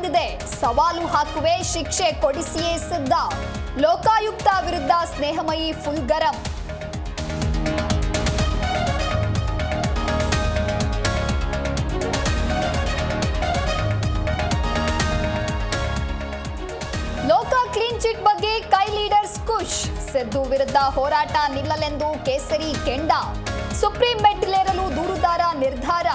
ಬಂದಿದೆ. ಸವಾಲು ಹಾಕುವೆ, ಶಿಕ್ಷೆ ಕೊಡಿಸಿಯೇ ಸಿದ್ಧ. ಲೋಕಾಯುಕ್ತ ವಿರುದ್ಧ ಸ್ನೇಹಮಯಿ ಫುಲ್ ಗರಂ. ಲೋಕ ಕ್ಲೀನ್ ಚಿಟ್ ಬಗ್ಗೆ ಕೈ ಲೀಡರ್ಸ್ ಖುಷ್. ಸಿದ್ದು ವಿರುದ್ಧ ಹೋರಾಟ ನಿಲ್ಲಲೆಂದು ಕೇಸರಿ ಕೆಂಡ. ಸುಪ್ರೀಂ ಮೆಟ್ಟಿಲೇರಲು ದೂರುದಾರ ನಿರ್ಧಾರ.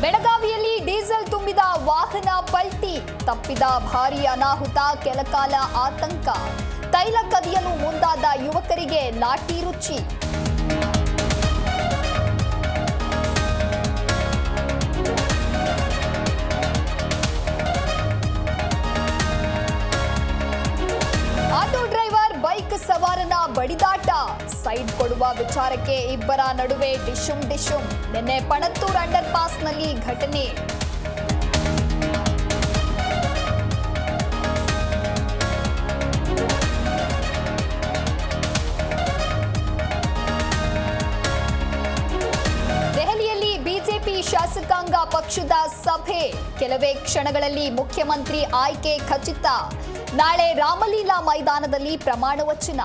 ಬೆಳಗಾವಿಯಲ್ಲಿ ಡೀಸೆಲ್ ತುಂಬಿದ ವಾಹನ ಪಲ್ಟಿ. ತಪ್ಪಿದ ಭಾರೀ ಅನಾಹುತ, ಕೆಲಕಾಲ ಆತಂಕ. ತೈಲ ಕದಿಯಲು ಮುಂದಾದ ಯುವಕರಿಗೆ ಲಾಠಿ ರುಚಿ. ಆಟೋ ಡ್ರೈವರ್ ಬೈಕ್ ಸವಾರನ ಬಡಿದಾಟ. ಸೈಡ್ ಕೊಡುವ ವಿಚಾರಕ್ಕೆ ಇಬ್ಬರ ನಡುವೆ ಡಿಶುಮ್. ನಿನ್ನೆ ಪಣತ್ತೂರ್ ಅಂಡರ್ ಪಾಸ್ನಲ್ಲಿ ಘಟನೆ. ದೆಹಲಿಯಲ್ಲಿ ಬಿಜೆಪಿ ಶಾಸಕಾಂಗ ಪಕ್ಷದ ಸಭೆ. ಕೆಲವೇ ಕ್ಷಣಗಳಲ್ಲಿ ಮುಖ್ಯಮಂತ್ರಿ ಆಯ್ಕೆ ಖಚಿತ. ನಾಳೆ ರಾಮಲೀಲಾ ಮೈದಾನದಲ್ಲಿ ಪ್ರಮಾಣ ವಚನ.